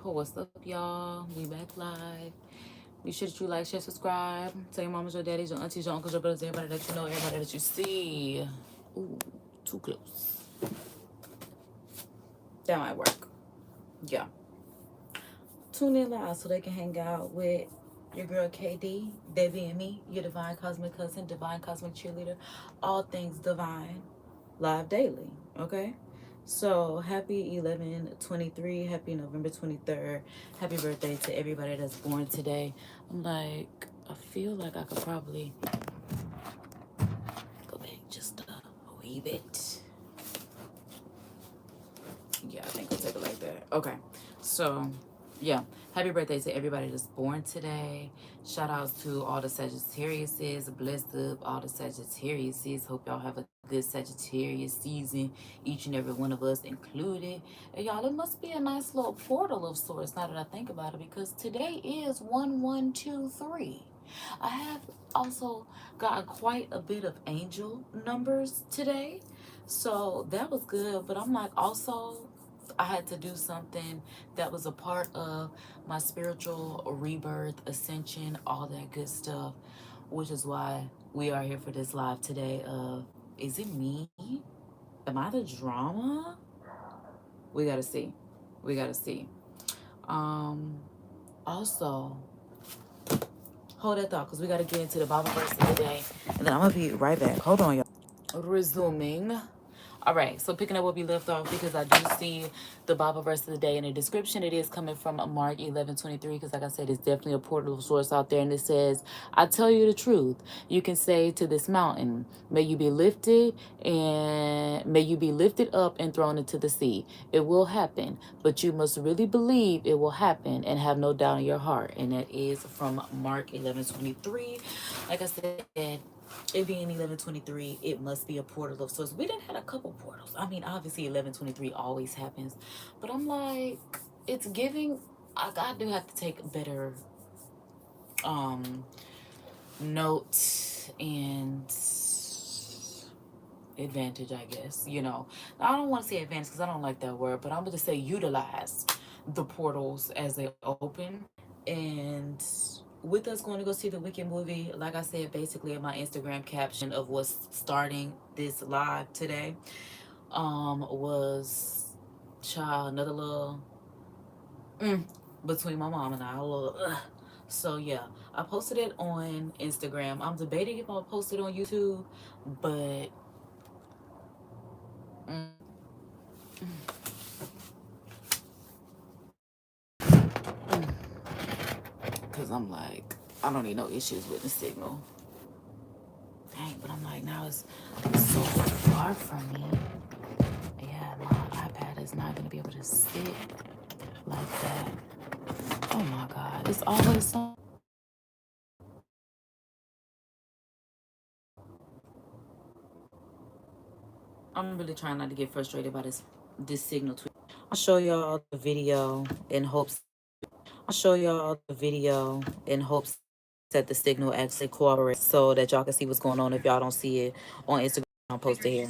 What's up, y'all? We back live. Be sure that you like, share, subscribe. Tell your mamas, your daddies, your aunties, your uncles, your brothers, everybody that you know, everybody that you see. Ooh, too close. That might work. Yeah. Tune in live so they can hang out with your girl KD, Debbie, and me, your divine cosmic cousin, divine cosmic cheerleader, all things divine, live daily. Okay? So happy 11/23, happy November 23rd, happy birthday to everybody that's born today. I'm like, I feel like I could probably go back just a wee bit. Yeah, I think I'll take it like that. Okay, so yeah, happy birthday to everybody that's born today. Shout outs to all the Sagittariuses, blessed up all the Sagittariuses. Hope y'all have a good Sagittarius season, each and every one of us included. And y'all, it must be a nice little portal of sorts now that I think about it, because today is 1123. I have also gotten quite a bit of angel numbers today, so that was good. But I'm like, also, I had to do something that was a part of my spiritual rebirth, ascension, all that good stuff, which is why we are here for this live today. Is it me? Am I the drama? We gotta see. We gotta see. Also, hold that thought, because we gotta get into the Bible verse of the day, and then I'm gonna be right back. Hold on, y'all. Resuming. All right, so picking up where we left off, because I do see the Bible verse of the day in the description. It is coming from Mark 11:23, because like I said, it's definitely a portal source out there. And it says, I tell you the truth. You can say to this mountain, may you be lifted up and thrown into the sea. It will happen, but you must really believe it will happen and have no doubt in your heart. And that is from Mark 11:23. Like I said, it being 11:23, it must be a portal of sorts. We done had a couple portals. I mean, obviously 11:23 always happens, but I'm like, it's giving. I do have to take better note and advantage, I guess. You know, I don't want to say advantage because I don't like that word, but I'm going to say utilize the portals as they open. And with us going to go see the Wicked movie, like I said, basically in my Instagram caption of what's starting this live today, was another little between my mom and I, a little So yeah, I posted it on Instagram. I'm debating if I'll post it on YouTube, but because I'm like, I don't need no issues with the signal. Dang, but I'm like, now it's so far from me. Yeah, my iPad is not gonna be able to sit like that. Oh my God, it's always so. I'm really trying not to get frustrated by this signal tweet. I'll show y'all the video in hopes. That the signal actually cooperates, so that y'all can see what's going on if y'all don't see it on Instagram. I'll post it here.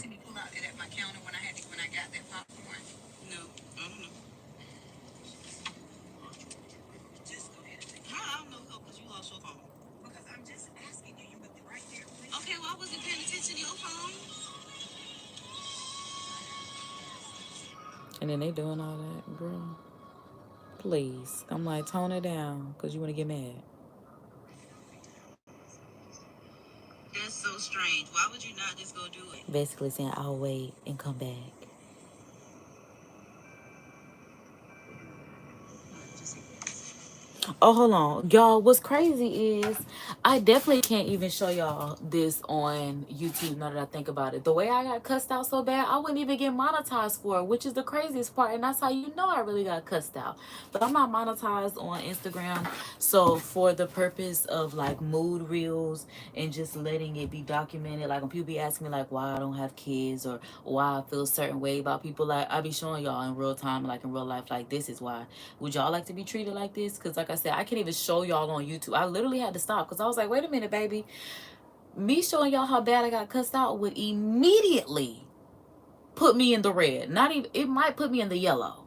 And then they doing all that, girl. Please. I'm like, tone it down, because you want to get mad. That's so strange. Why would you not just go do it? Basically saying, I'll wait and come back. Oh, hold on. Y'all, what's crazy is I definitely can't even show y'all this on YouTube now that I think about it. The way I got cussed out so bad, I wouldn't even get monetized for it, which is the craziest part. And that's how you know I really got cussed out. But I'm not monetized on Instagram. So for the purpose of like mood reels and just letting it be documented, like when people be asking me like why I don't have kids or why I feel a certain way about people, like I be showing y'all in real time, like in real life, like this is why. Would y'all like to be treated like this? Because like I said, I can't even show y'all on YouTube. I literally had to stop because I was like, wait a minute, baby. Me showing y'all how bad I got cussed out would immediately put me in the red. Not even, it might put me in the yellow.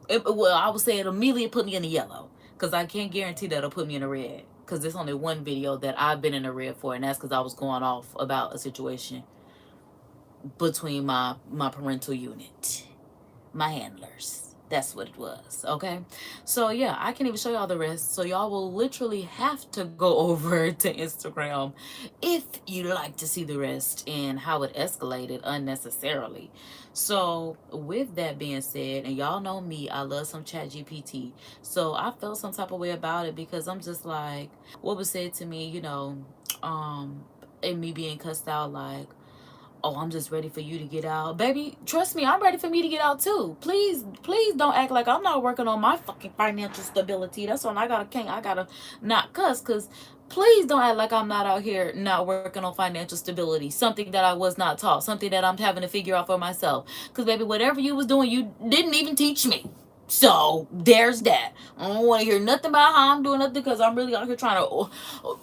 Well, I would say it immediately put me in the yellow, because I can't guarantee that it'll put me in the red, because there's only one video that I've been in the red for, and that's because I was going off about a situation between my parental unit, my handlers. That's what it was. Okay, so yeah, I can't even show y'all the rest, so y'all will literally have to go over to Instagram if you like to see the rest and how it escalated unnecessarily. So with that being said, and y'all know me, I love some chat GPT. So I felt some type of way about it, because I'm just like, what was said to me, and me being cussed out, like, oh, I'm just ready for you to get out. Baby, trust me, I'm ready for me to get out too. Please don't act like I'm not working on my fucking financial stability. That's when I gotta not cuss, because please don't act like I'm not out here not working on financial stability. Something that I was not taught. Something that I'm having to figure out for myself. Because baby, whatever you was doing, you didn't even teach me. So there's that. I don't want to hear nothing about how I'm doing nothing, because I'm really out here trying to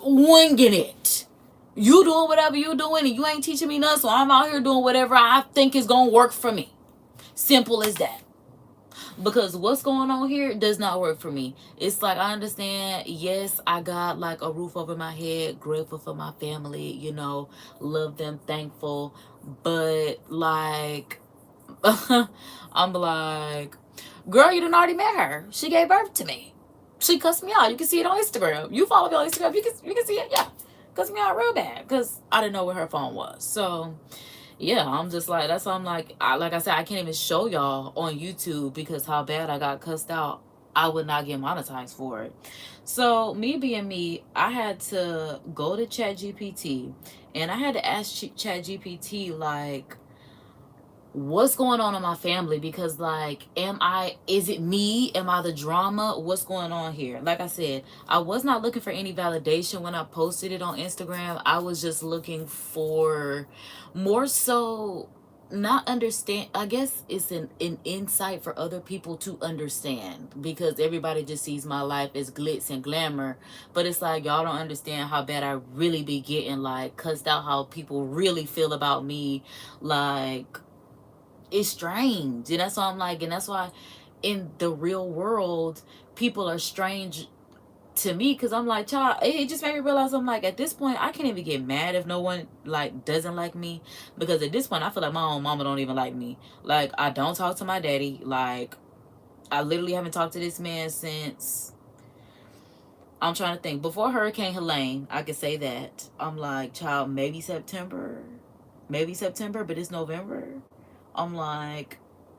winging it. You doing whatever you doing, and you ain't teaching me nothing, so I'm out here doing whatever I think is gonna work for me. Simple as that. Because what's going on here does not work for me. It's like, I understand, yes, I got like a roof over my head, grateful for my family, love them, thankful, but like I'm like, girl, you done already met her. She gave birth to me. She cussed me out. You can see it on Instagram. You follow me on Instagram, you can see it. Yeah, cussed me out real bad, because I didn't know where her phone was. So yeah, I'm just like, that's why I'm like, like I said, I can't even show y'all on YouTube, because how bad I got cussed out, I would not get monetized for it. So me being me, I had to go to ChatGPT, and I had to ask ChatGPT, like, what's going on in my family, because like, is it me, am I the drama, what's going on here? Like I said, I was not looking for any validation when I posted it on Instagram. I was just looking for more so, not understand, I guess it's an insight for other people to understand, because everybody just sees my life as glitz and glamour, but it's like, y'all don't understand how bad I really be getting like cussed out, how people really feel about me. Like, it's strange, and that's why I'm like, and that's why in the real world people are strange to me, because I'm like, child, it just made me realize, I'm like, at this point I can't even get mad if no one like doesn't like me, because at this point I feel like my own mama don't even like me. Like, I don't talk to my daddy. Like, I literally haven't talked to this man since, I'm trying to think, before Hurricane Helene. I could say that. I'm like, child, maybe September, but it's November. I'm like,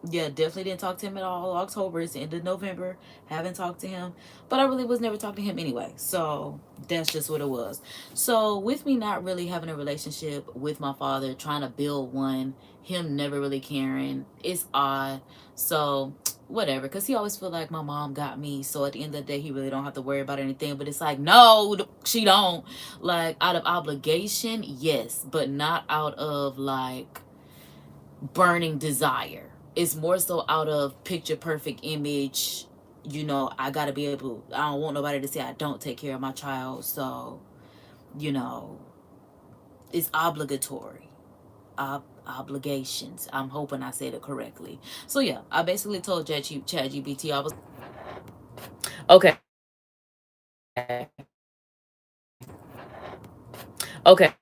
yeah, definitely didn't talk to him at all. October is the end of November. Haven't talked to him. But I really was never talking to him anyway. So that's just what it was. So with me not really having a relationship with my father, trying to build one, him never really caring, it's odd. So whatever, because he always feel like my mom got me, so at the end of the day he really don't have to worry about anything. But it's like, no, she don't. Like, out of obligation, yes, but not out of like burning desire. It's more so out of picture perfect image. I gotta be able, I don't want nobody to say I don't take care of my child. So you know it's obligatory. Obligations. I'm hoping I said it correctly. So yeah, I basically told ChatGPT, I was okay. Okay.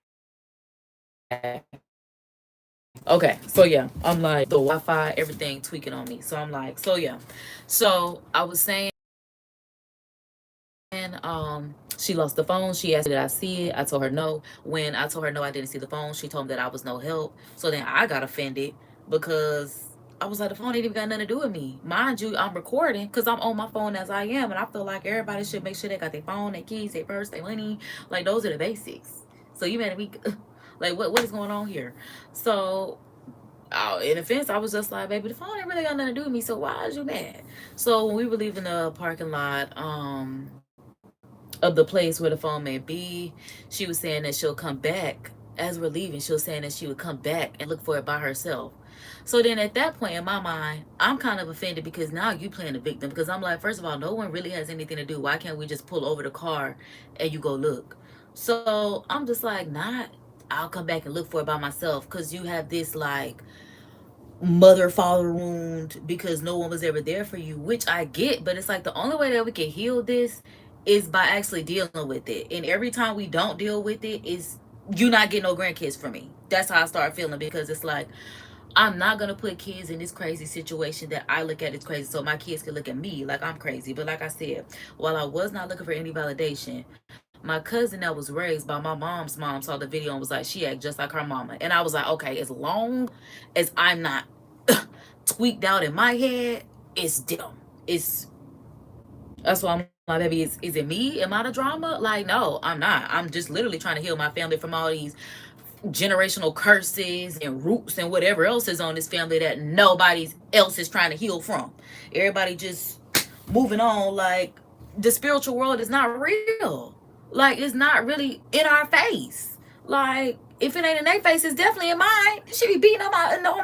Okay, so yeah, I'm like, the Wi-Fi, everything tweaking on me. So I'm like, so yeah. So I was saying, she lost the phone. She asked me, did I see it? I told her no. When I told her no, I didn't see the phone, she told me that I was no help. So then I got offended, because I was like, the phone ain't even got nothing to do with me. Mind you, I'm recording because I'm on my phone as I am, and I feel like everybody should make sure they got their phone, their keys, their purse, their money. Like, those are the basics. So you mad at me? Like, what is going on here? So in offense, I was just like, baby, the phone ain't really got nothing to do with me, so why is you mad? So when we were leaving the parking lot of the place where the phone may be, she was saying that she'll come back. As we're leaving, she was saying that she would come back and look for it by herself. So then at that point in my mind, I'm kind of offended, because now you playing the victim. Because I'm like, first of all, no one really has anything to do. Why can't we just pull over the car and you go look? So I'm just like, not, I'll come back and look for it by myself, because you have this like mother father wound because no one was ever there for you, which I get, but it's like the only way that we can heal this is by actually dealing with it. And every time we don't deal with it, is you not getting no grandkids for me. That's how I start feeling, because it's like I'm not gonna put kids in this crazy situation that I look at as crazy, so my kids can look at me like I'm crazy. But like I said, while I was not looking for any validation, my cousin that was raised by my mom's mom saw the video and was like, she act just like her mama. And I was like, okay, as long as I'm not tweaked out in my head, it's them. It's That's why I'm like, baby, is it me? Am I the drama? Like, no, I'm not. I'm just literally trying to heal my family from all these generational curses and roots and whatever else is on this family that nobody else is trying to heal from. Everybody just moving on like the spiritual world is not real. Like, it's not really in our face. Like, if it ain't in their face, it's definitely in mine. It should be beating on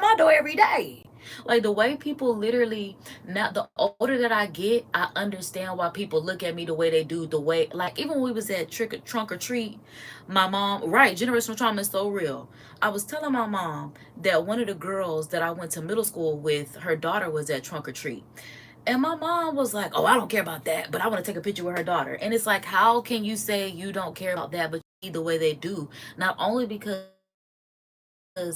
my door every day. Like, the way people literally, now the older that I get, I understand why people look at me the way they do. The way, like, even when we was at trunk or treat, my mom, right, generational trauma is so real. I was telling my mom that one of the girls that I went to middle school with, her daughter was at trunk or treat. And my mom was like, oh, I don't care about that, but I want to take a picture with her daughter. And it's like, how can you say you don't care about that, but you see the way they do? Not only because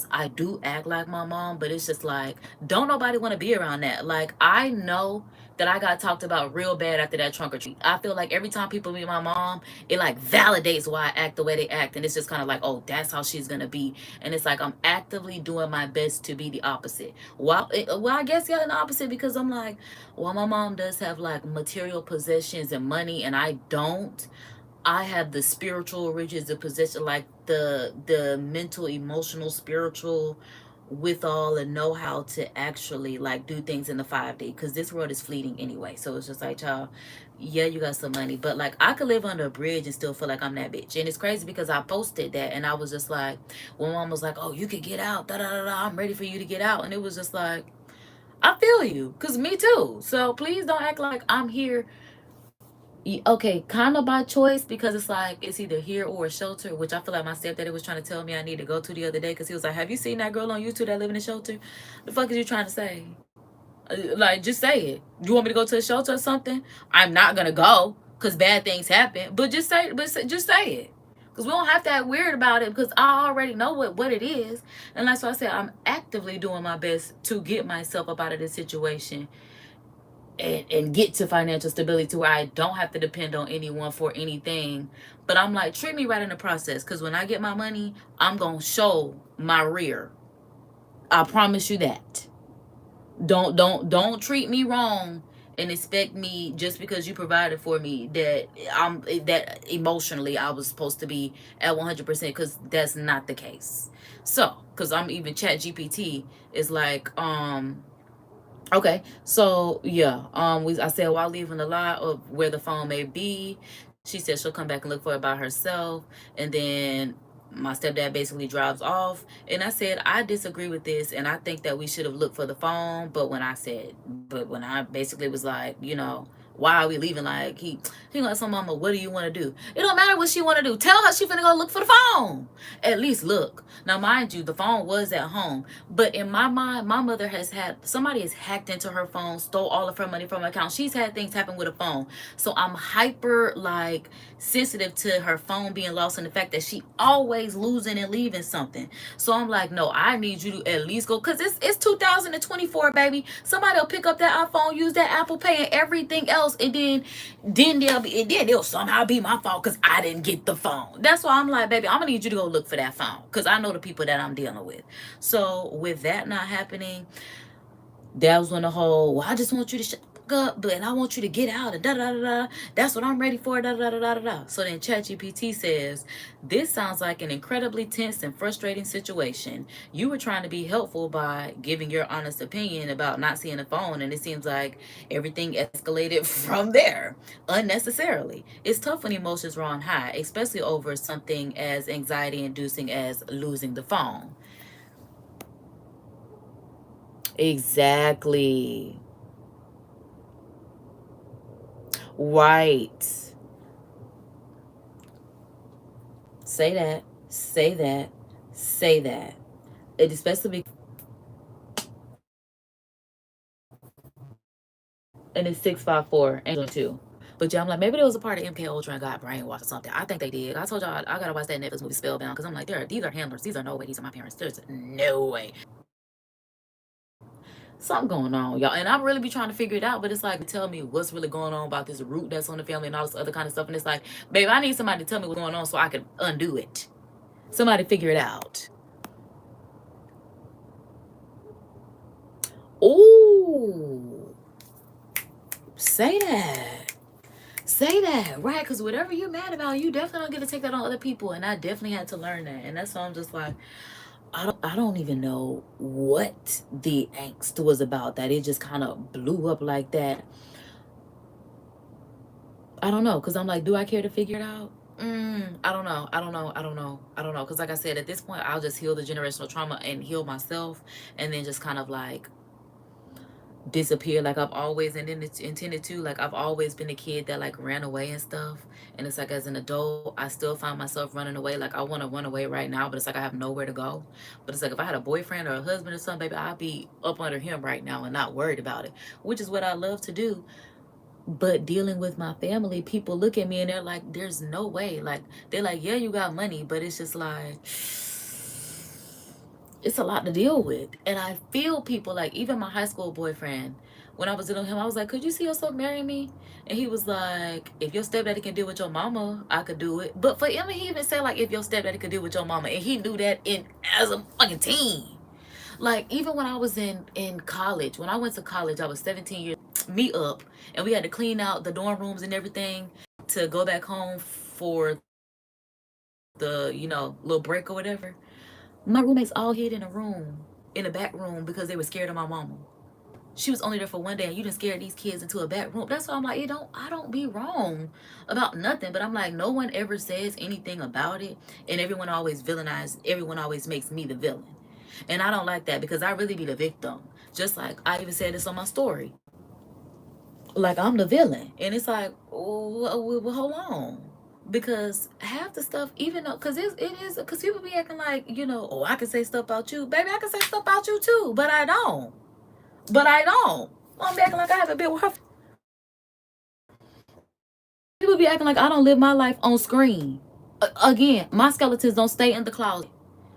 I do act like my mom, but it's just like, don't nobody want to be around that. Like, I know that I got talked about real bad after that trunk or treat. I feel like every time people meet my mom, it like validates why I act the way they act. And it's just kind of like, oh, that's how she's going to be. And it's like, I'm actively doing my best to be the opposite. Well, I guess, yeah, the opposite, because I'm like, well, my mom does have like material possessions and money, and I don't. I have the spiritual riches, the possession, like the mental, emotional, spiritual with all, and know how to actually like do things in the 5D, because this world is fleeting anyway. So it's just like, child, yeah, you got some money, but like I could live under a bridge and still feel like I'm that bitch. And it's crazy because I posted that and I was just like, when mom was like, oh, you could get out, da da da da, I'm ready for you to get out. And it was just like, I feel you, because me too. So please don't act like I'm here. Okay, kind of by choice, because it's like it's either here or a shelter, which I feel like my stepdaddy was trying to tell me I need to go to the other day, because he was like, have you seen that girl on YouTube that live in a shelter? The fuck is you trying to say? Like, just say it. You want me to go to a shelter or something? I'm not gonna go because bad things happen, but just say it. Because we don't have to act weird about it, because I already know what it is. And that's why I said I'm actively doing my best to get myself up out of this situation, and get to financial stability to where I don't have to depend on anyone for anything. But I'm like, treat me right in the process, because when I get my money, I'm going to show my rear. I promise you that. Don't treat me wrong and expect me, just because you provided for me, that emotionally I was supposed to be at 100%, because that's not the case. So, because I'm even chat GPT is like, okay, so yeah, I said, while leaving a lot of where the phone may be, she said she'll come back and look for it by herself, and then my stepdad basically drives off, and I said I disagree with this, and I think that we should have looked for the phone. But when I basically was like, why are we leaving? Like, he like, so mama, what do you want to do? It don't matter what she want to do. Tell her she finna go look for the phone. At least look. Now, mind you, the phone was at home, but in my mind, my mother has had somebody has hacked into her phone, stole all of her money from her account. She's had things happen with a phone, so I'm hyper like sensitive to her phone being lost, and the fact that she always losing and leaving something. So I'm like, no, I need you to at least go, because it's 2024, baby. Somebody will pick up that iPhone, use that Apple Pay and everything else, and then they'll somehow be my fault because I didn't get the phone. That's why I'm like, baby, I'm gonna need you to go look for that phone, because I know the people that I'm dealing with. So with that not happening, that was when the whole, well, I just want you to shut up, but I want you to get out, and da da da da. That's what I'm ready for, da da da da da. So then ChatGPT says, this sounds like an incredibly tense and frustrating situation. You were trying to be helpful by giving your honest opinion about not seeing the phone, and it seems like everything escalated from there unnecessarily. It's tough when emotions run high, especially over something as anxiety inducing as losing the phone. Exactly. Right. Say that. Say that. Say that. It especially And it's 654 and 2. But yeah, I'm like, maybe there was a part of MK Ultra and got brainwashed or something. I think they did. I told y'all I gotta watch that Netflix movie Spellbound because I'm like, these are handlers. These are no way. These are my parents. There's no way. Something going on, y'all. And I really be trying to figure it out, but it's like, tell me what's really going on about this root that's on the family and all this other kind of stuff. And it's like, babe, I need somebody to tell me what's going on so I can undo it. Somebody figure it out. Ooh. Say that. Say that, right? Because whatever you're mad about, you definitely don't get to take that on other people. And I definitely had to learn that. And that's why I'm just like, I don't even know what the angst was about, that it just kind of blew up like that. I don't know, because I'm like, do I care to figure it out? I don't know. I don't know. I don't know. I don't know. Because like I said, at this point, I'll just heal the generational trauma and heal myself, and then just kind of like disappear like I've always intended to. Like I've always been a kid that like ran away and stuff. And it's like as an adult, I still find myself running away. Like I want to run away right now, but it's like I have nowhere to go. But it's like if I had a boyfriend or a husband or something, baby, I'd be up under him right now and not worried about it, which is what I love to do. But dealing with my family, people look at me and they're like, there's no way. Like they're like, yeah, you got money, but it's just like it's a lot to deal with. And I feel people like, even my high school boyfriend, when I was dealing with him, I was like, could you see yourself marrying me? And he was like, if your stepdaddy can deal with your mama, I could do it. But for him, he even said like, if your stepdaddy could deal with your mama, and he knew that in as a fucking teen. Like even when I was in college, when I went to college, I was 17 years me up, and we had to clean out the dorm rooms and everything to go back home for the little break or whatever. My roommates all hid in a room, in a back room, because they were scared of my mama. She was only there for one day, and you done scared these kids into a back room. That's why I'm like, I don't be wrong about nothing, but I'm like, no one ever says anything about it, and everyone always villainizes. Everyone always makes me the villain, and I don't like that because I really be the victim. Just like I even said this on my story, like I'm the villain, and it's like, oh, well, hold on. Because half the stuff, even though, because it is, because people be acting like, oh, I can say stuff about you. Baby, I can say stuff about you too, but I don't. But I don't. I'm acting like I have a bit worth. People be acting like I don't live my life on screen. Again, my skeletons don't stay in the closet.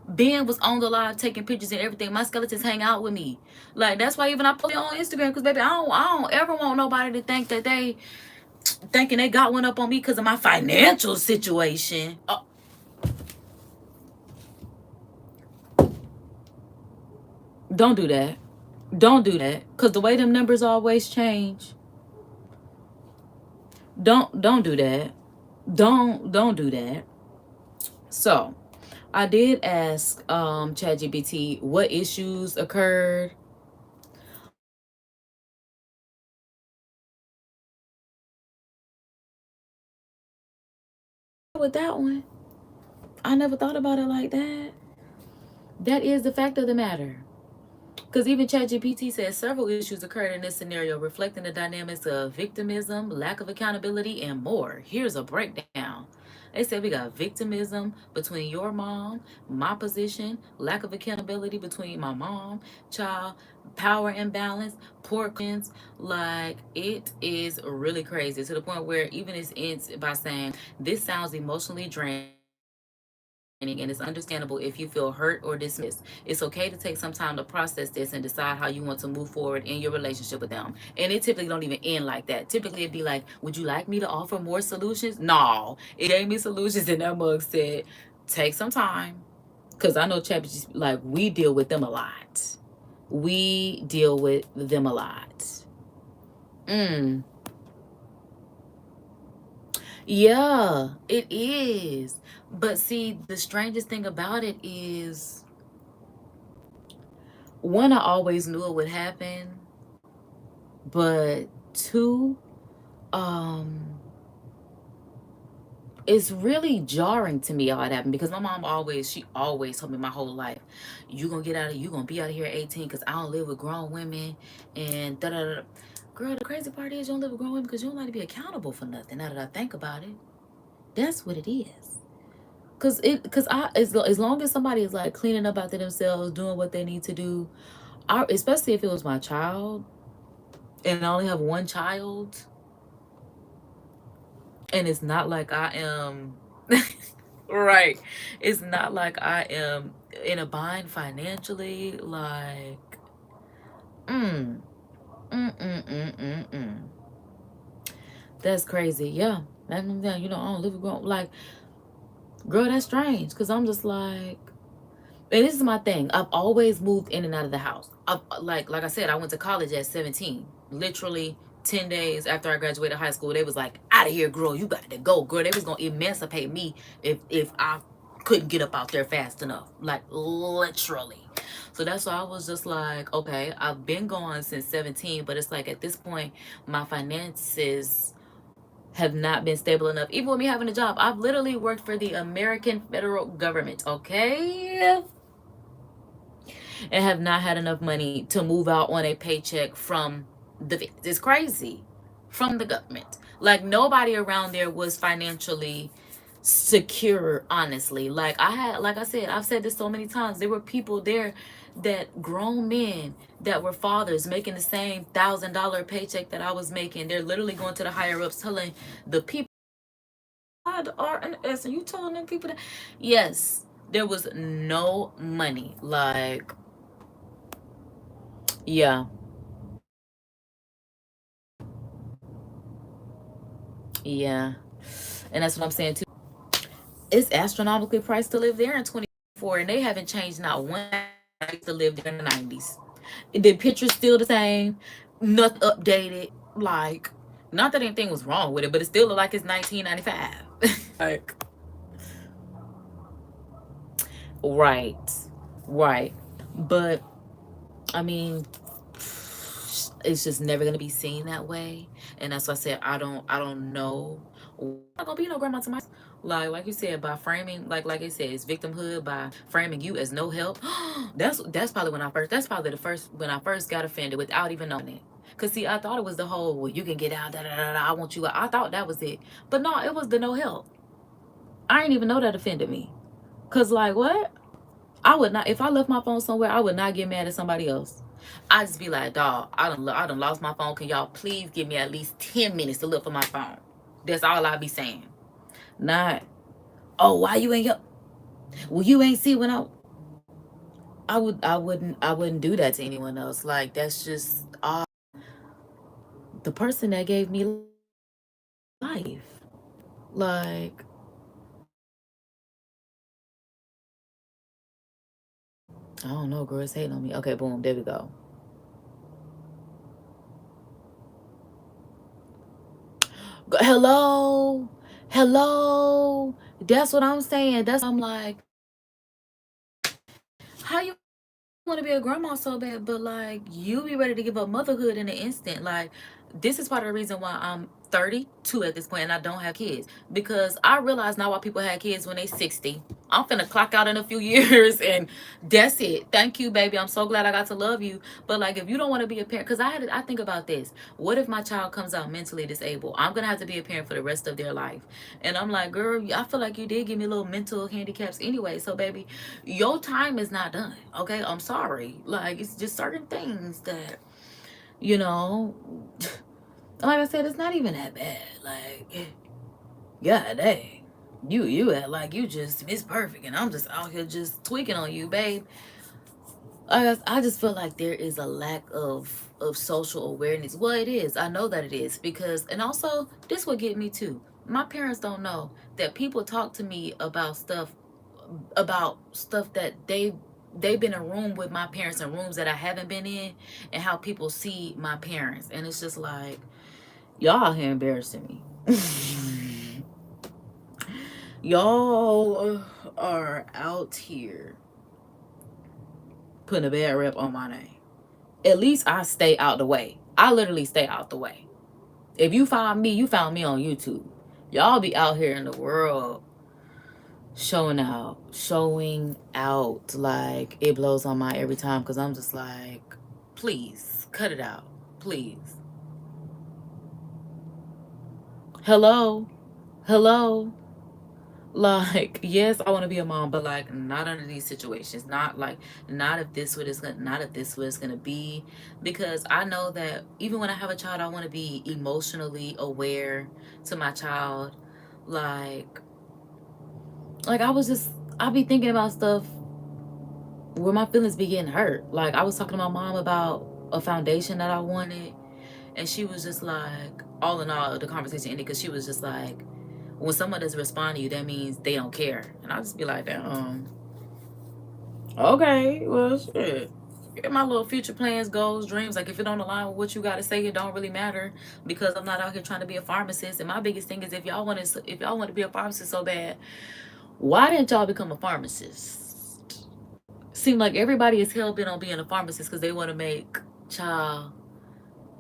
Ben was on the live taking pictures and everything. My skeletons hang out with me. Like, that's why even I put it on Instagram, because, baby, I don't ever want nobody to think that they thinking they got one up on me because of my financial situation. Don't do that. Don't do that. Because the way them numbers always change. Don't do that. Don't do that. So I did ask ChatGPT what issues occurred. With that one, I never thought about it like that. That is the fact of the matter. Because even ChatGPT says several issues occurred in this scenario, reflecting the dynamics of victimism, lack of accountability, and more. Here's a breakdown. They said we got victimism between your mom, my position, lack of accountability between my mom, child, power imbalance, poor cleanse. Like, it is really crazy to the point where even it ends by saying, this sounds emotionally draining, and it's understandable if you feel hurt or dismissed. It's okay to take some time to process this and decide how you want to move forward in your relationship with them. And it typically don't even end like that. Typically it'd be like, would you like me to offer more solutions? No. It gave me solutions, and that mug said, take some time. Because I know chapters, like, we deal with them a lot. We deal with them a lot. Yeah, it is. But see, the strangest thing about it is, one, I always knew it would happen, but two, um, it's really jarring to me how it happened, because my mom she always told me my whole life, you gonna be out of here at 18 because I don't live with grown women and da da da. Girl, the crazy part is you don't live with grown women because you don't like to be accountable for nothing. Now that I think about it, that's what it is. Cause as long as somebody is like cleaning up after themselves, doing what they need to do, especially if it was my child, and I only have one child, and it's not like I am right. It's not like I am in a bind financially. Like, mm, mm. That's crazy. Yeah. And then, you know, I don't live with grown. Like, girl, that's strange. Because I'm just like, and this is my thing. I've always moved in and out of the house. Like I said, I went to college at 17. Literally 10 days after I graduated high school, they was like, out of here, girl. You got to go, girl. They was going to emancipate me if I couldn't get up out there fast enough. Like, literally. So that's why I was just like, okay, I've been gone since 17, but it's like at this point, my finances have not been stable enough. Even with me having a job, I've literally worked for the American federal government, okay? And have not had enough money to move out on a paycheck from it's crazy, from the government. Like, nobody around there was financially secure, honestly. Like, like I said, I've said this so many times, there were people there, that grown men that were fathers, making the same $1,000 paycheck that I was making. They're literally going to the higher ups, telling the people the R and S, and you telling them people that, yes, there was no money. Like, yeah, yeah. And that's what I'm saying too. It's astronomically priced to live there in 2024, and they haven't changed not one. I used to live there in the 90s. The picture's still the same, nothing updated. Like, not that anything was wrong with it, but it still look like it's 1995. Like, right, right. But I mean, it's just never gonna be seen that way, and that's why I said I don't know. I'm not gonna be no grandma to my, like you said, by framing, like I said, it's victimhood by framing you as no help. That's probably when I first, that's probably the first, when I first got offended without even knowing it. Cause see, I thought it was the whole, well, you can get out, da da da da, I want you out. I thought that was it, but no, it was the no help. I didn't even know that offended me. Cause like, what? I would not, if I left my phone somewhere, I would not get mad at somebody else. I just be like, dog, I done lost my phone. Can y'all please give me at least 10 minutes to look for my phone? That's all I be saying. Not, oh, why you ain't help? Well, you ain't see when I wouldn't do that to anyone else. Like, that's just the person that gave me life. Like, I don't know, girl, it's hating on me. Okay, boom, there we go. Hello, hello. That's what I'm saying. That's, I'm like, how you want to be a grandma so bad, but like, you be ready to give up motherhood in an instant. Like, this is part of the reason why I'm 32 at this point and I don't have kids, because I realize now why people have kids when they 60. I'm finna clock out in a few years, and that's it. Thank you, baby. I'm so glad I got to love you. But like, if you don't want to be a parent, because I think about this. What if my child comes out mentally disabled? I'm gonna have to be a parent for the rest of their life. And I'm like, girl, I feel like you did give me little mental handicaps anyway. So baby, your time is not done. Okay, I'm sorry. Like, it's just certain things that, you know, like I said, it's not even that bad. Like, yeah, dang. You act like you just Miss Perfect, and I'm just out here just tweaking on you, babe. I just feel like there is a lack of social awareness. Well, it is. I know that it is, because, and also this would get me too. My parents don't know that people talk to me about stuff that they've been in a room with my parents in rooms that I haven't been in, and how people see my parents, and it's just like, y'all out here embarrassing me. Y'all are out here putting a bad rep on my name. At least I stay out the way. I literally stay out the way. If you found me, you found me on YouTube. Y'all be out here in the world showing out. Like, it blows on my every time, because I'm just like, please cut it out, please. Hello, hello. Like, yes, I want to be a mom, but like not under these situations. Not if this what it's gonna not if this what it's gonna be. Because I know that even when I have a child, I want to be emotionally aware to my child. Like I be thinking about stuff where my feelings be getting hurt. Like I was talking to my mom about a foundation that I wanted, and she was just like, all in all, the conversation ended because she was just like, when someone doesn't respond to you, that means they don't care. And I'll just be like, damn, okay, well, shit. My little future plans, goals, dreams, like if it don't align with what you got to say, it don't really matter, because I'm not out here trying to be a pharmacist. And my biggest thing is, if y'all want to be a pharmacist so bad, why didn't y'all become a pharmacist? Seem like everybody is hell bent on being a pharmacist because they want to make child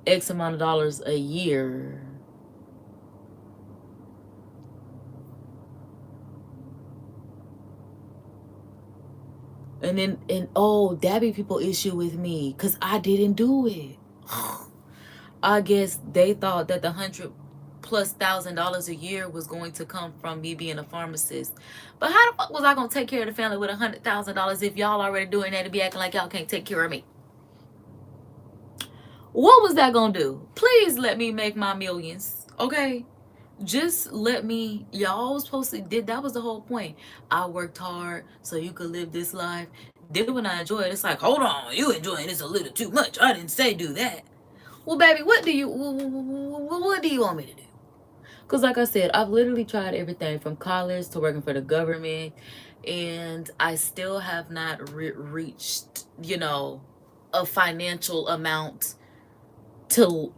X amount of dollars a year. And oh, that be people issue with me because I didn't do it. I guess they thought that the $100,000+ a year was going to come from me being a pharmacist. But how the fuck was I gonna take care of the family with $100,000 if y'all already doing that and be acting like y'all can't take care of me? What was that gonna do? Please let me make my millions, okay? Just let me. Y'all was supposed to did that was the whole point. I worked hard so you could live this life. Then when I enjoy it, it's like, hold on, you enjoying this a little too much. I didn't say do that. Well, baby, what do you want me to do? Because like I said, I've literally tried everything from college to working for the government, and I still have not reached, a financial amount to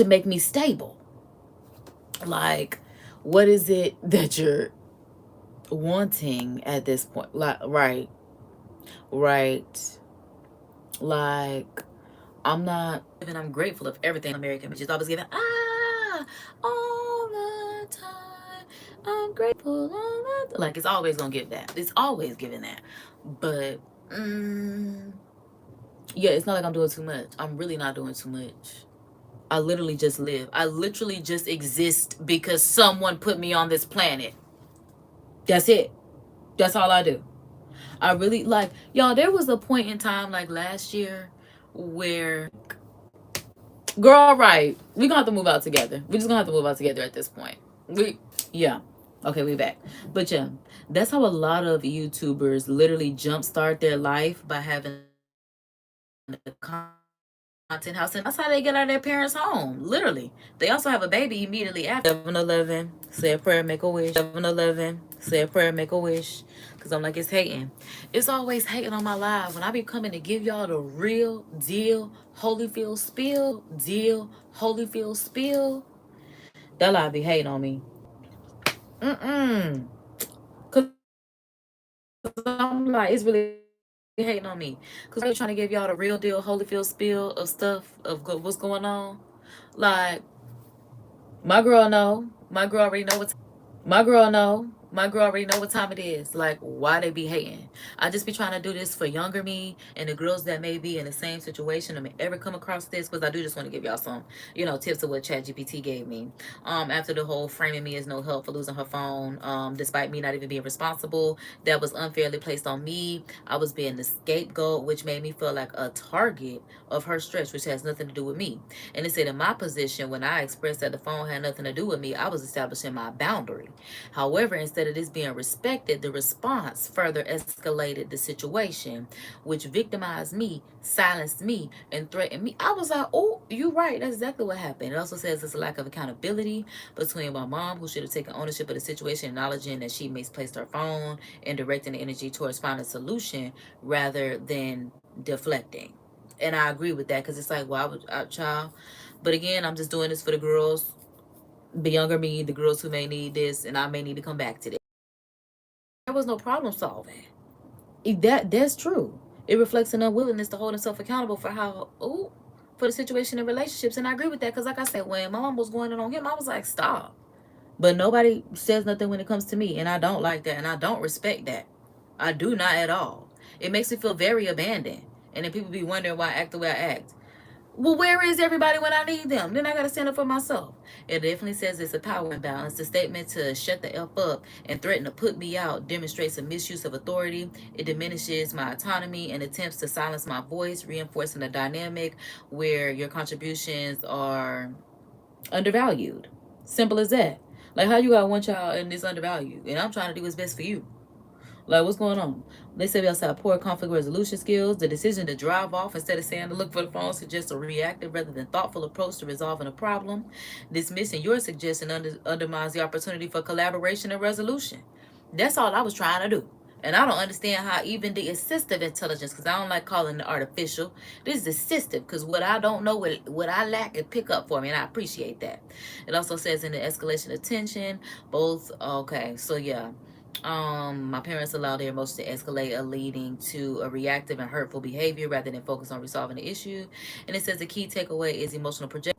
make me stable. Like, what is it that you're wanting at this point? Like, right. Like, I'm grateful of everything American bitches always giving. All the time. I'm grateful all the time. Like, it's always gonna give that. It's always giving that. But, yeah, it's not like I'm doing too much. I'm really not doing too much. I literally just live. I literally just exist because someone put me on this planet. That's it. That's all I do. I really like, y'all, there was a point in time like last year where, girl, right, we gonna have to move out together. We just gonna have to move out together at this point. Yeah. Okay, we back. But yeah, that's how a lot of YouTubers literally jumpstart their life, by having a content house, and that's how they get out of their parents' home. Literally, they also have a baby immediately after. 7-Eleven, say a prayer, make a wish. 7-Eleven, say a prayer, make a wish. Because I'm like, it's hating. It's always hating on my live when I be coming to give y'all the real deal Holyfield spill. That lie be hating on me. Because I'm like, it's really hating on me. Because I'm trying to give y'all the real deal Holyfield spill of stuff, of what's going on. Like, my girl know. My girl already know what. My girl know. My girl already know what time it is. Like, why they be hating? I just be trying to do this for younger me and the girls that may be in the same situation or may ever come across this, because I do just want to give y'all some, tips of what ChatGPT gave me. After the whole framing me as no help for losing her phone, despite me not even being responsible, that was unfairly placed on me. I was being the scapegoat, which made me feel like a target of her stress, which has nothing to do with me. And it said in my position, when I expressed that the phone had nothing to do with me, I was establishing my boundary. However, instead of this being respected, the response further escalated the situation, which victimized me, silenced me, and threatened me. I was like, oh, you're right. That's exactly what happened. It also says there's a lack of accountability between my mom, who should have taken ownership of the situation, acknowledging that she misplaced her phone, and directing the energy towards finding a solution rather than deflecting. And I agree with that, because it's like, why would I, child? But again, I'm just doing this for the girls, the younger me, the girls who may need this, and I may need to come back to this. There was no problem solving. That's true. It reflects an unwillingness to hold himself accountable for the situation in relationships. And I agree with that, because like I said, when my mom was going in on him, I was like, stop. But nobody says nothing when it comes to me, and I don't like that, and I don't respect that. I do not at all. It makes me feel very abandoned. And then people be wondering why I act the way I act. Well, where is everybody when I need them? Then I got to stand up for myself. It definitely says it's a power imbalance. The statement to shut the F up and threaten to put me out demonstrates a misuse of authority. It diminishes my autonomy and attempts to silence my voice, reinforcing a dynamic where your contributions are undervalued. Simple as that. Like, how you got one child and it's undervalued? And I'm trying to do what's best for you. Like, what's going on? They say we also have poor conflict resolution skills. The decision to drive off instead of saying to look for the phone suggests a reactive rather than thoughtful approach to resolving a problem. Dismissing your suggestion undermines the opportunity for collaboration and resolution. That's all I was trying to do. And I don't understand how even the assistive intelligence, because I don't like calling it artificial. This is assistive, because what I don't know, what I lack, it pick up for me, and I appreciate that. It also says in the escalation of tension, both, okay, so yeah. My parents allowed their emotions to escalate, leading to a reactive and hurtful behavior rather than focus on resolving the issue. And it says the key takeaway is emotional projection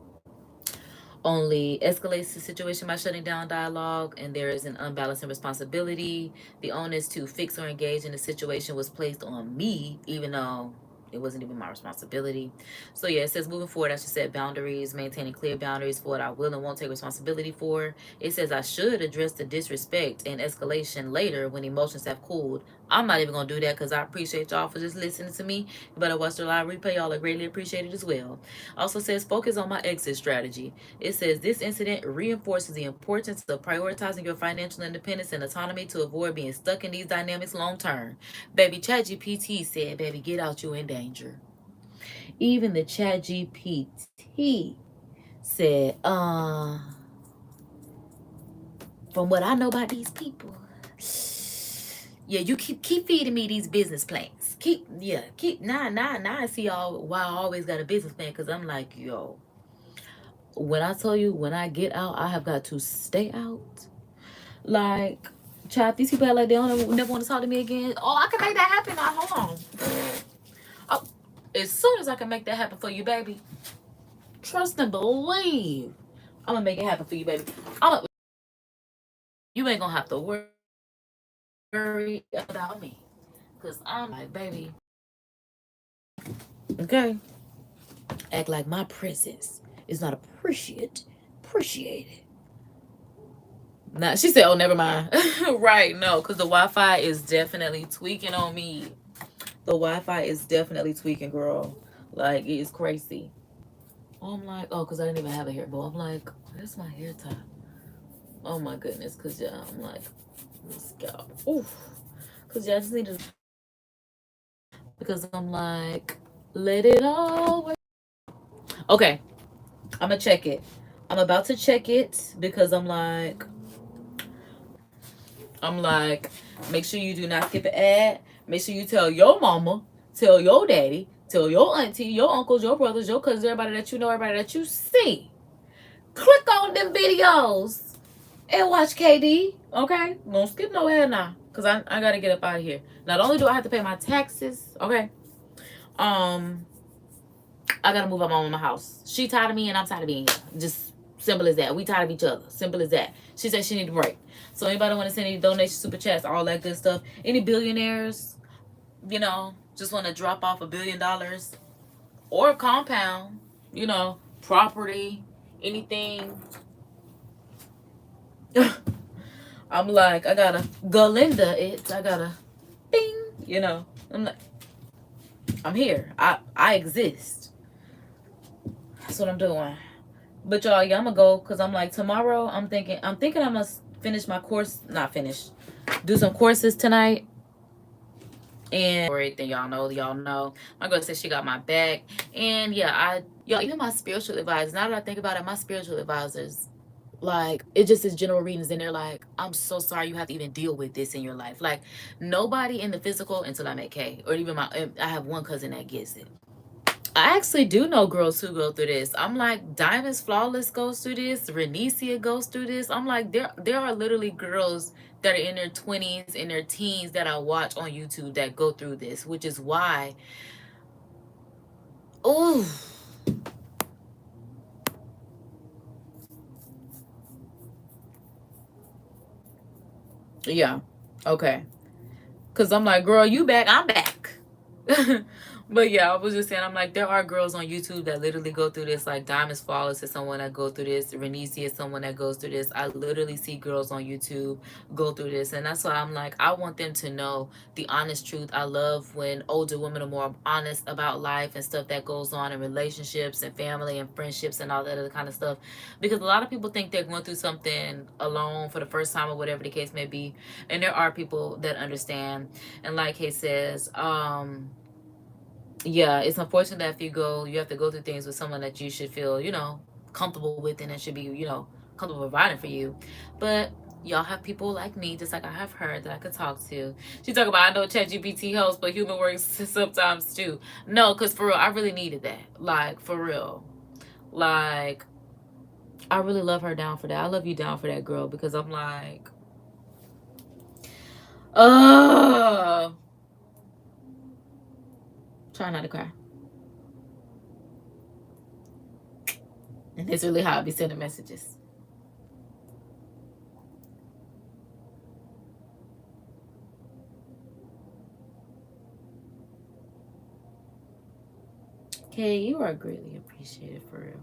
only escalates the situation by shutting down dialogue, and there is an unbalanced responsibility. The onus to fix or engage in the situation was placed on me, even though it wasn't even my responsibility. So yeah, it says moving forward, I should set boundaries, maintaining clear boundaries for what I will and won't take responsibility for. It says I should address the disrespect and escalation later when emotions have cooled. I'm not even gonna do that because I appreciate y'all for just listening to me. You better watch the live replay. Y'all are greatly appreciated as well. Also says focus on my exit strategy. It says this incident reinforces the importance of prioritizing your financial independence and autonomy to avoid being stuck in these dynamics long term. Baby, ChatGPT said, baby, get out, you in danger. Even the ChatGPT said, from what I know about these people, yeah, you keep feeding me these business plans. Now I see all why I always got a business plan, because I'm like, yo, when I tell you, when I get out, I have got to stay out. Like, child, these people act like they don't never want to talk to me again. Oh, I can make that happen. Now, hold on. Oh, as soon as I can make that happen for you, baby, trust and believe, I'm gonna make it happen for you, baby. You ain't gonna have to worry about me, cause I'm like, baby, okay, act like my presence is not appreciated. Nah, she said, oh, never mind. Right, no, because the Wi-Fi is definitely tweaking on me. The Wi-Fi is definitely tweaking, girl. Like, it is crazy. Oh, I'm like, oh, because I didn't even have a hair bow. I'm like, where's my hair tie? Oh, my goodness, because, yeah, I'm like, let's go. Oof. Because, yeah, I just need to, because I'm like, let it all work. Okay, I'm going to check it. I'm about to check it because I'm like, make sure you do not skip an ad. Make sure you tell your mama, tell your daddy, tell your auntie, your uncles, your brothers, your cousins, everybody that you know, everybody that you see. Click on them videos and watch KD. Okay? Don't skip no ad now. Because I got to get up out of here. Not only do I have to pay my taxes, okay? I got to move out of my house. She tired of me and I'm tired of being here. Just simple as that. We tired of each other. Simple as that. She said she need a break. So anybody want to send any donations, super chats, all that good stuff? Any billionaires, you know, just want to drop off $1 billion or a compound, you know, property, anything. I'm like, I gotta Galinda it. I gotta bing, you know. I'm like, I'm here. I exist. That's what I'm doing. But y'all, yeah, I'm gonna go because I'm like, tomorrow I'm thinking I'm gonna finish my course, not finish, do some courses tonight. And everything y'all know. My girl said she got my back. And yeah, y'all, even my spiritual advisors, now that I think about it, my spiritual advisors, like, it just is general readings, and they're like, I'm so sorry you have to even deal with this in your life. Like, nobody in the physical until I met Kay, or even I have one cousin that gets it. I actually do know girls who go through this. I'm like, Diamonds Flawless goes through this. Renicia goes through this. I'm like, there are literally girls that are in their 20s, in their teens that I watch on YouTube that go through this, which is why, oh, yeah, okay. Because I'm like, girl, you back, I'm back. But yeah, I was just saying, I'm like, there are girls on YouTube that literally go through this. Like Diamond's Flawless is someone that go through this. Renisi is someone that goes through this. I literally see girls on YouTube go through this. And that's why I'm like, I want them to know the honest truth. I love when older women are more honest about life and stuff that goes on in relationships and family and friendships and all that other kind of stuff. Because a lot of people think they're going through something alone for the first time or whatever the case may be. And there are people that understand. And like he says, yeah, it's unfortunate that if you have to go through things with someone that you should feel, comfortable with and it should be, comfortable providing for you. But y'all have people like me, just like I have her, that I could talk to. She talk about, I know ChatGPT helps, but human works sometimes too. No, because for real, I really needed that. Like, for real. Like, I really love her down for that. I love you down for that, girl, because I'm like, try not to cry. And it's really how I be sending messages. Okay, you are greatly appreciated, for real.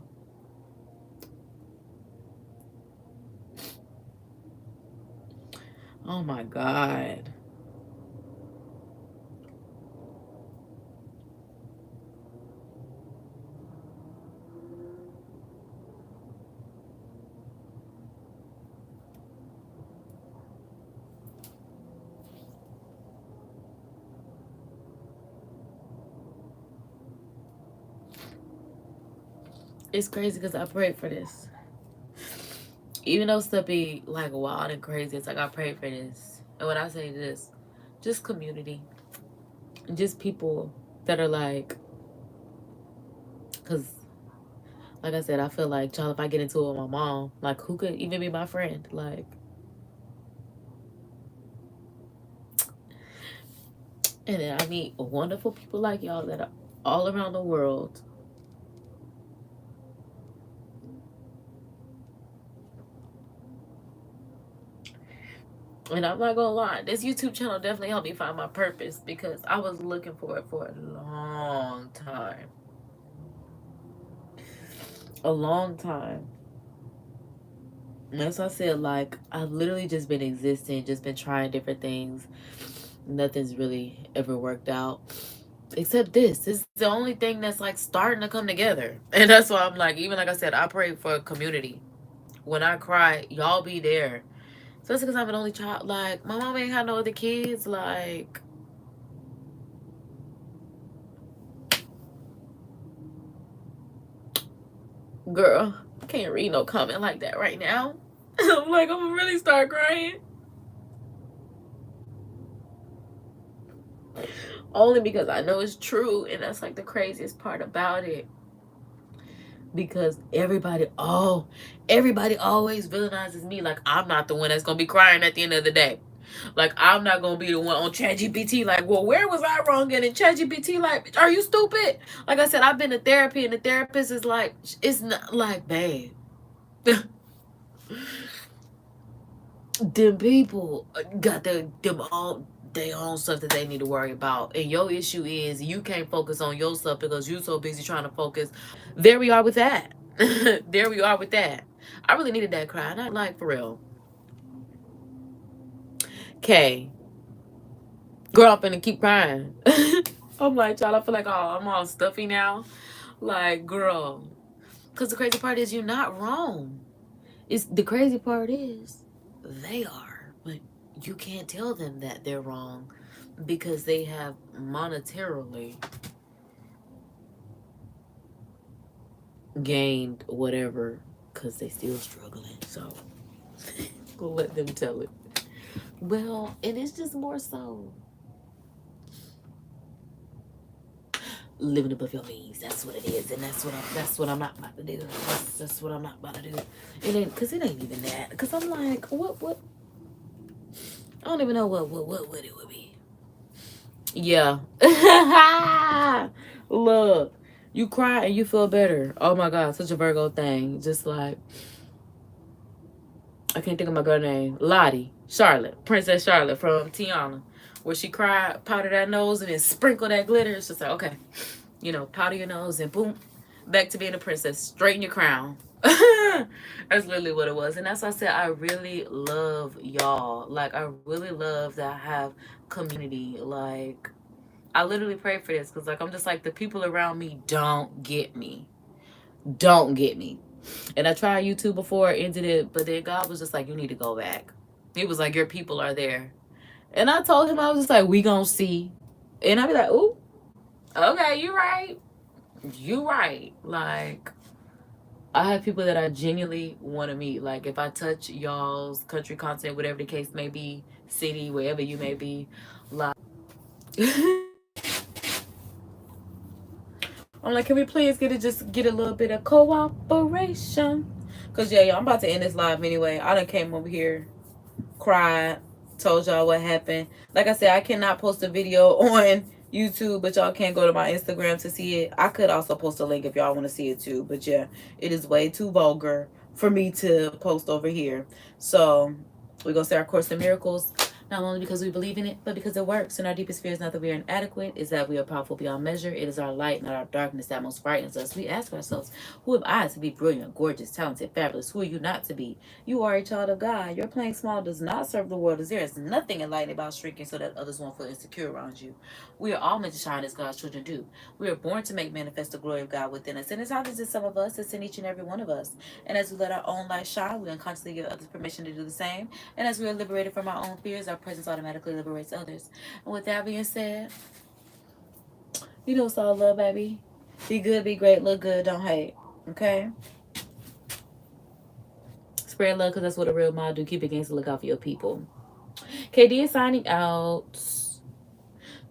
Oh my God. It's crazy because I prayed for this. Even though stuff be like wild and crazy, it's like I prayed for this. And when I say this, just community. Just people that are like, because like I said, I feel like, child, if I get into it with my mom, like, who could even be my friend? Like, and then I meet wonderful people like y'all that are all around the world. And I'm not gonna lie, this YouTube channel definitely helped me find my purpose, because I was looking for it for a long time. A long time. As I said, like, I've literally just been existing, just been trying different things. Nothing's really ever worked out. Except this. This is the only thing that's like starting to come together. And that's why I'm like, even like I said, I pray for a community. When I cry, y'all be there. Especially because I'm an only child. Like, my mom ain't had no other kids. Like, girl, I can't read no comment like that right now. I'm like, I'm gonna really start crying. Only because I know it's true. And that's like the craziest part about it. Because everybody always villainizes me. Like, I'm not the one that's gonna be crying at the end of the day. Like, I'm not gonna be the one on ChatGPT like, well, where was I wrong? And in ChatGPT like, are you stupid? Like I said, I've been to therapy, and the therapist is like, it's not like, babe. Them people got them all their own stuff that they need to worry about. And your issue is you can't focus on your stuff because you're so busy trying to focus. There we are with that. There we are with that. I really needed that cry. Not like, for real. Okay. Girl, I'm finna keep crying. I'm like, y'all, I feel like, oh, I'm all stuffy now. Like, girl. Because the crazy part is you're not wrong. The crazy part is they are. But you can't tell them that they're wrong because they have monetarily gained whatever, because they still struggling. So we'll let them tell it. Well, and it's just more so living above your means. That's what it is, and that's what I'm not about to do. That's what I'm not about to do. It ain't, because it ain't even that. Because I'm like, what? I don't even know what it would be. Yeah. Look, you cry and you feel better. Oh my God, such a Virgo thing. Just like, I can't think of my girl name. Lottie, Charlotte, Princess Charlotte from Tiana. where she cried, powder that nose, and then sprinkle that glitter. It's just like, okay, you know, powder your nose and boom, back to being a princess. Straighten your crown. That's literally what it was. And that's why I said I really love y'all. Like, I really love that I have community. Like, I literally pray for this because, like, I'm just like, the people around me don't get me. Don't get me. And I tried YouTube before, ended it, but then God was just like, you need to go back. He was like, your people are there. And I told him, I was just like, we gonna see. And I'd be like, ooh, okay, you right. You right. Like, I have people that I genuinely want to meet. Like, if I touch y'all's country content, whatever the case may be, city, wherever you may be, like, I'm like, can we please just get a little bit of cooperation? Because, yeah, y'all, I'm about to end this live anyway. I done came over here, cried, told y'all what happened. Like I said, I cannot post a video on YouTube, but y'all can go to my Instagram to see it. I could also post a link if y'all want to see it too. But, yeah, it is way too vulgar for me to post over here. So, we're going to say our Course in Miracles. Not only because we believe in it, but because it works. And our deepest fear is not that we are inadequate, is that we are powerful beyond measure. It is our light, not our darkness, that most frightens us. We ask ourselves, who am I to be brilliant, gorgeous, talented, fabulous? Who are you not to be? You are a child of God. Your playing small does not serve the world, as there is nothing enlightening about shrinking so that others won't feel insecure around you. We are all meant to shine as God's children do. We are born to make manifest the glory of God within us. And it's not just some of us, it's in each and every one of us. And as we let our own light shine, we unconsciously give others permission to do the same. And as we are liberated from our own fears, our presence automatically liberates others. And with that being said, you know it's all love, baby. Be good, be great, look good, don't hate. Okay? Spread love, because that's what a real mod do. Keep it gangster, look out for your people. KD is signing out.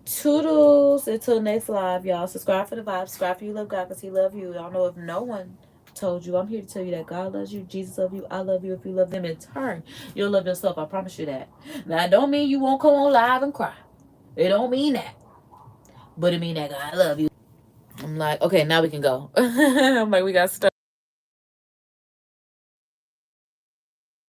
Toodles. Until next live, y'all. Subscribe for the vibe. Subscribe for you love God, because he love you. Y'all know if no one told you, I'm here to tell you that God loves you, Jesus loves you, I love you. If you love them in turn, you'll love yourself. I promise you that. Now, it don't mean you won't come on live and cry. It don't mean that. But it mean that God love you. I'm like, okay, now we can go. I'm like, we got stuff.